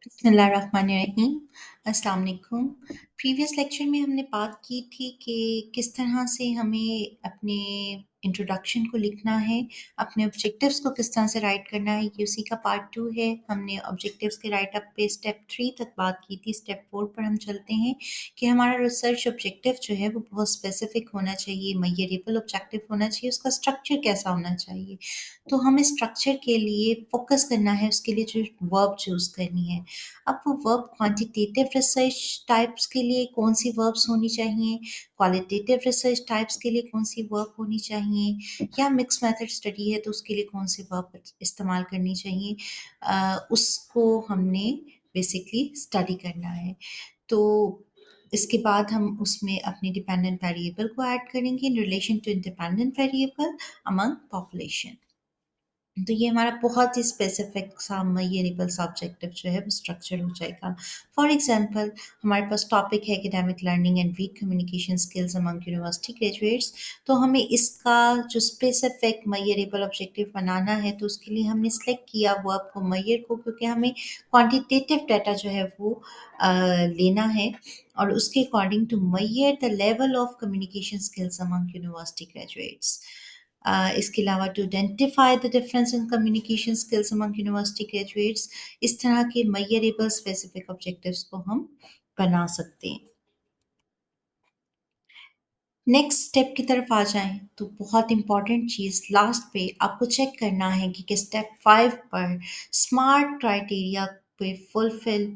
बिस्मिल्लाहिर्रहमानिर्रहीम। अस्सलाम वालेकुम। प्रीवियस लेक्चर में हमने बात की थी कि किस तरह से हमें अपने इंट्रोडक्शन को लिखना है, अपने ऑब्जेक्टिव्स को किस तरह से राइट करना है, ये उसी का पार्ट 2 है। हमने ऑब्जेक्टिव्स के राइट अप पे स्टेप 3 तक बात की थी। स्टेप 4 पर हम चलते हैं कि हमारा रिसर्च ऑब्जेक्टिव जो है वो बहुत स्पेसिफिक होना चाहिए, मेजरेबल ऑब्जेक्टिव होना चाहिए, उसका स्ट्रक्चर कैसा होना चाहिए। तो हमें स्ट्रक्चर के लिए फोकस करना है, उसके लिए जो वर्ब चूज़ करनी है। अब वो वर्ब क्वांटिटेटिव रिसर्च टाइप्स के लिए कौन-सी वर्ब्स होनी चाहिए, क्वालिटेटिव रिसर्च टाइप्स के लिए कौन-सी वर्ब होनी चाहिए, या मिक्स मेथड स्टडी है तो उसके लिए कौन-सी वर्ब इस्तेमाल करनी चाहिए, उसको हमने बेसिकली स्टडी करना है। तो इसके बाद हम उसमें अपनी डिपेंडेंट वेरिएबल को ऐड करेंगे in relation to independent variable among population. तो ये हमारा बहुत ही स्पेसिफिक सा मेजरेबल सा ऑब्जेक्टिव जो है वो स्ट्रक्चर हो जाएगा। फॉर एग्जांपल हमारे पास टॉपिक है academic learning and weak communication skills among university graduates. तो हमें इसका जो स्पेसिफिक मेजरेबल ऑब्जेक्टिव बनाना है तो उसके लिए हमने सेलेक्ट किया वर्ब को मेजर को, क्योंकि हमें क्वांटिटेटिव डाटा जो है वो लेना है और उसके according to measure the level of communication skills among university graduates. इसके अलावा to identify the difference in communication skills among university graduates, इस तरह के मेजरेबल स्पेसिफिक ऑब्जेक्टिव्स को हम बना सकते हैं। नेक्स्ट स्टेप की तरफ आ जाएं तो बहुत इंपॉर्टेंट चीज़ लास्ट पे आपको चेक करना है कि स्टेप 5 पर स्मार्ट क्राइटेरिया पे फुलफिल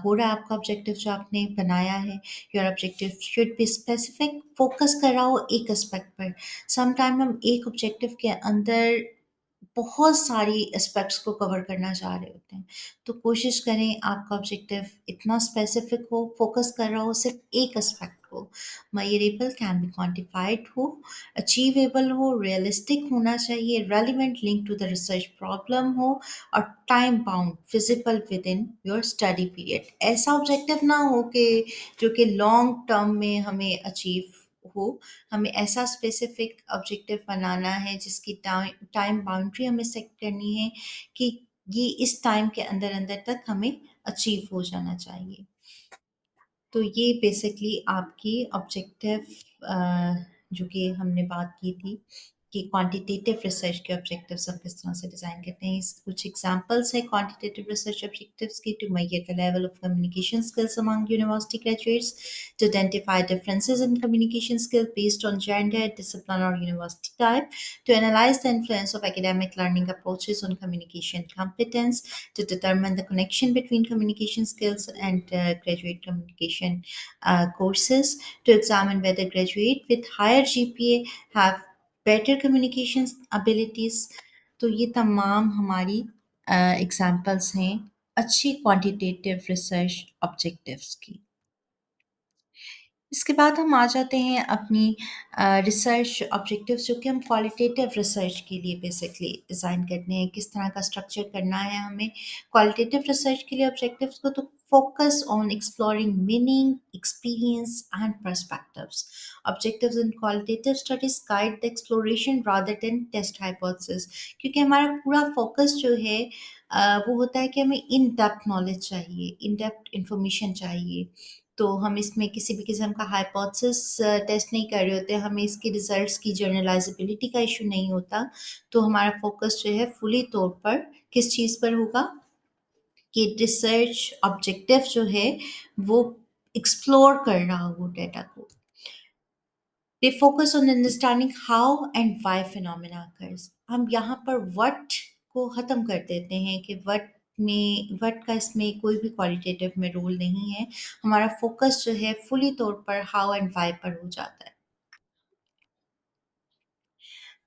हो रहा है आपका ऑब्जेक्टिव जो आपने बनाया है। Your objective should be specific, focus कर रहा हो एक एस्पेक्ट पर। सम टाइम हम एक ऑब्जेक्टिव के अंदर बहुत सारी एस्पेक्ट्स को कवर करना चाह रहे होते हैं। तो कोशिश करें आपका ऑब्जेक्टिव इतना स्पेसिफिक हो, फोकस कर रहा हो सिर्फ एक एस्पेक्ट को। मेजरेबल, कैन बी क्वांटिफाइड हो, अचीवेबल हो, रियलिस्टिक होना चाहिए, relevant link to the research problem हो और time bound, feasible within your study period. ऐसा ऑब्जेक्टिव ना हो कि जो कि लॉन्ग टर्म में हमें अचीव हो। हमें ऐसा स्पेसिफिक ऑब्जेक्टिव बनाना है जिसकी टाइम टाइम बाउंड्री हमें सेट करनी है कि ये इस टाइम के अंदर अंदर तक हमें अचीव हो जाना चाहिए। तो ये बेसिकली आपकी ऑब्जेक्टिव जो कि हमने बात की थी कि क्वांटिटेटिव रिसर्च के ऑब्जेक्टिव्स हम किस तरह से डिज़ाइन करते हैं। इस कुछ एग्जांपल्स हैं क्वांटिटेटिव रिसर्च ऑब्जेक्टिव्स की: to measure the level of communication skills among university graduates, to identify differences in communication skills based on gender, discipline, or university type, to analyze the influence of academic learning approaches on communication competence, to determine the connection between communication skills and graduate communication courses, to examine whether graduate with higher GPA have better communication abilities। तो ये तमाम हमारी examples हैं अच्छी quantitative research objectives की। इसके बाद हम आ जाते हैं अपनी रिसर्च ऑब्जेक्टिव्स जो कि हम क्वालिटेटिव रिसर्च के लिए बेसिकली डिज़ाइन करते हैं। किस तरह का स्ट्रक्चर करना है हमें क्वालिटेटिव रिसर्च के लिए ऑब्जेक्टिव्स को, तो focus on exploring meaning, experience and perspectives. Objectives in qualitative studies guide the exploration rather than test hypothesis, क्योंकि हमारा पूरा फोकस जो है वो होता है कि हमें इन डेप्थ नॉलेज चाहिए, इन डेप्थ इंफॉर्मेशन चाहिए। तो हम इसमें किसी भी किस्म का हाइपोथेसिस टेस्ट नहीं कर रहे होते, हमें इसके रिजल्ट्स की जनरलाइजेबिलिटी का इशू नहीं होता। तो हमारा फोकस जो है फुली तौर पर किस चीज़ पर होगा कि रिसर्च ऑब्जेक्टिव जो है वो एक्सप्लोर कर रहा हो डेटा को। They focus on understanding how and why phenomena occurs. हम यहाँ पर व्हाट को ख़त्म कर देते हैं कि व्हाट का इसमें कोई भी क्वालिटेटिव में रोल नहीं है। हमारा फोकस जो है फुली तौर पर हाउ एंड व्हाई पर हो जाता है।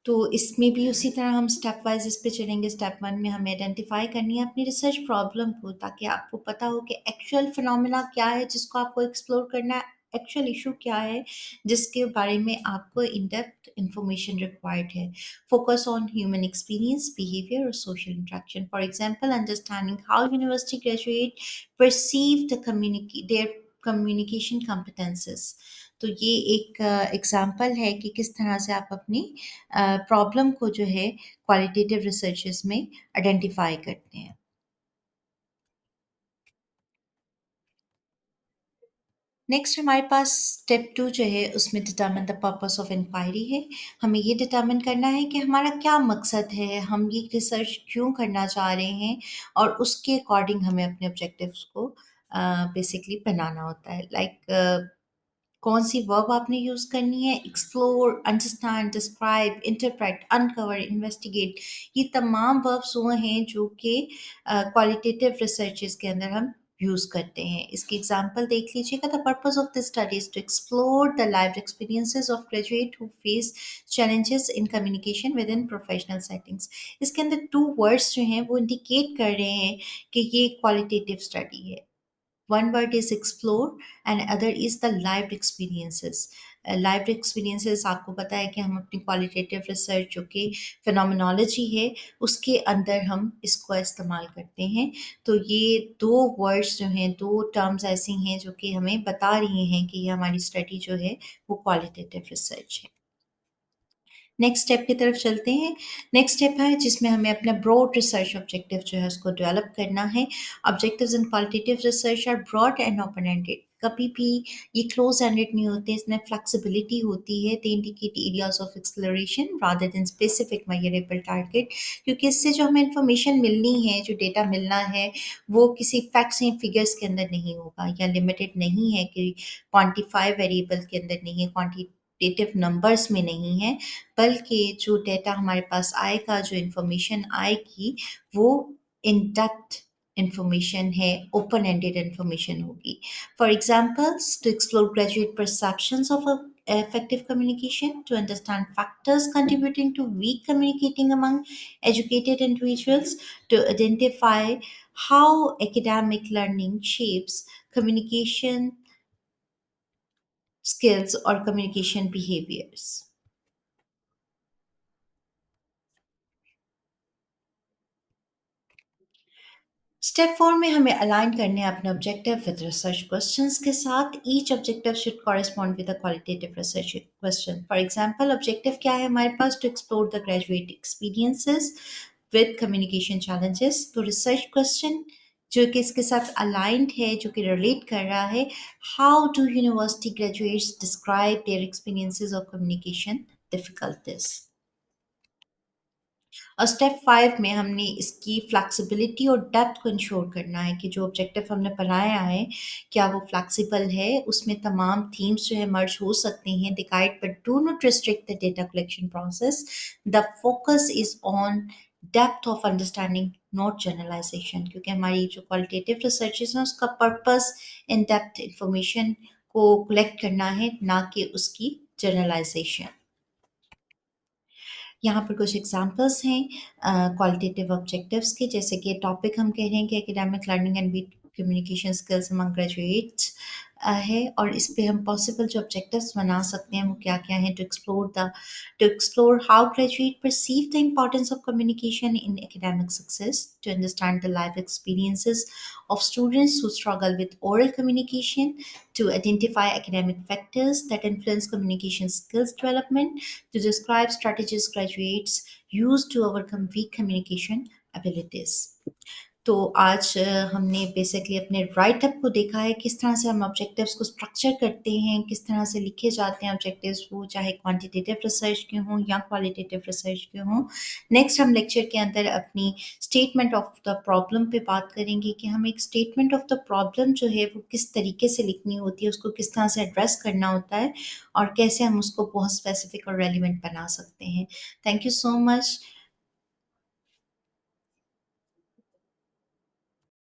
तो इसमें भी उसी तरह हम स्टेप वाइज़ इस पे चलेंगे। स्टेप 1 में हमें आइडेंटिफ़ाई करनी है अपनी रिसर्च प्रॉब्लम को, ताकि आपको पता हो कि एक्चुअल फिनोमेना क्या है जिसको आपको एक्सप्लोर करना है, एक्चुअल इश्यू क्या है जिसके बारे में आपको इन डेप्थ इन्फॉर्मेशन रिक्वायर्ड है। Focus on human experience, behaviour और social interaction. For example understanding how university graduate perceive the their communication competences. तो ये एक एग्जांपल है कि किस तरह से आप अपनी प्रॉब्लम को जो है क्वालिटेटिव रिसर्चेस में आइडेंटिफाई करते हैं। नेक्स्ट हमारे पास स्टेप 2 जो है उसमें determine the purpose of inquiry है। हमें ये डिटरमिन करना है कि हमारा क्या मकसद है, हम ये रिसर्च क्यों करना चाह रहे हैं और उसके अकॉर्डिंग हमें अपने ऑब्जेक्टिव्स को बेसिकली बनाना होता है। कौन सी वर्ब आपने यूज़ करनी है, explore, understand, describe, interpret, uncover, investigate, ये तमाम वर्ब्स वो हैं जो कि क्वालिटेटिव रिसर्चेस के अंदर हम यूज़ करते हैं। इसकी एग्जांपल देख लीजिएगा। The purpose of this study is to explore the life experiences of graduate who face challenges in communication within professional settings. इसके अंदर टू वर्ड्स जो हैं वो इंडिकेट कर रहे हैं कि ये क्वालिटेटिव स्टडी है। One word is explore and other is the lived experiences. Lived experiences आपको पता है कि हम अपनी क्वालिटेटिव रिसर्च जो कि फिनोमिनोलॉजी है उसके अंदर हम इसको इस्तेमाल करते हैं। तो ये दो वर्ड्स जो हैं, दो टर्म्स ऐसी हैं जो कि हमें बता रही हैं कि ये हमारी स्टडी जो है वो क्वालिटेटिव रिसर्च है। नेक्स्ट स्टेप की तरफ चलते हैं। नेक्स्ट स्टेप है जिसमें हमें अपना ब्रॉड रिसर्च ऑब्जेक्टिव जो है उसको डेवलप करना है। Objectives in qualitative research are broad and open ended. कभी भी ये क्लोज एंडेड नहीं होते, इसमें फ्लेक्सिबिलिटी होती है। They indicate areas of exploration rather then specific measurable target, क्योंकि इससे जो हमें इंफॉर्मेशन मिलनी है, जो डेटा मिलना है, वो किसी फैक्ट्स या फिगर्स के अंदर नहीं होगा या लिमिटेड नहीं है कि क्वांटिफाई वेरिएबल के अंदर नहीं है, क्वांटिटेटिव नंबर्स में नहीं है, बल्कि जो डेटा हमारे पास आएगा, जो इन्फॉर्मेशन आएगी, वो इन डेप्थ इन्फॉर्मेशन है, ओपन एंडेड इन्फॉर्मेशन होगी। For examples, to explore graduate perceptions of effective communication, to understand factors contributing to weak communicating among educated individuals, to identify how academic learning shapes communication skills or communication behaviors. Step 4 में हमें align करने हैं अपने objective with research questions के साथ। Each objective should correspond with a qualitative research question. For example, objective क्या है हमारे पास? To explore the graduate experiences with communication challenges. तो रिसर्च क्वेश्चन जो कि इसके साथ अलाइंड है, जो कि रिलेट कर रहा है, how do university graduates describe their experiences of communication difficulties. और स्टेप 5 में हमने इसकी फ्लेक्सिबिलिटी और डेप्थ को इंश्योर करना है कि जो ऑब्जेक्टिव हमने बनाया है, क्या वो फ्लेक्सिबल है, उसमें तमाम थीम्स जो है मर्ज हो सकती हैं। The guide but do not restrict the data collection process. The focus is on depth of understanding, not generalisation, क्योंकि हमारी जो क्वालिटेटिव रिसर्चेज हैं उसका पर्पस इन डेप्थ इंफॉर्मेशन को कलेक्ट करना है, ना कि उसकी जनरलाइजेशन। यहाँ पर कुछ एग्जांपल्स हैं क्वालिटेटिव ऑब्जेक्टिव्स के, जैसे कि टॉपिक हम कह रहे हैं कि academic learning and weak communication skills among graduates है, और इस पे हम पॉसिबल जो ऑब्जेक्टिव्स बना सकते हैं वो क्या-क्या हैं। To explore how graduate perceive the importance of communication in academic success, to understand the life experiences of students who struggle with oral communication, to identify academic factors that influence communication skills development, to describe strategies graduates use to overcome weak communication abilities. तो आज हमने basically अपने write up को देखा है, किस तरह से हम ऑब्जेक्टिव्स को स्ट्रक्चर करते हैं, किस तरह से लिखे जाते हैं ऑब्जेक्टिव्स, वो चाहे क्वांटिटेटिव रिसर्च के हों या क्वालिटेटिव रिसर्च के हों। नेक्स्ट हम लेक्चर के अंदर अपनी स्टेटमेंट ऑफ द प्रॉब्लम पे बात करेंगे कि हम एक स्टेटमेंट ऑफ द प्रॉब्लम जो है वो किस तरीके से लिखनी होती है, उसको किस तरह से एड्रेस करना होता है और कैसे हम उसको बहुत स्पेसिफिक और रेलिवेंट बना सकते हैं। Thank you so much.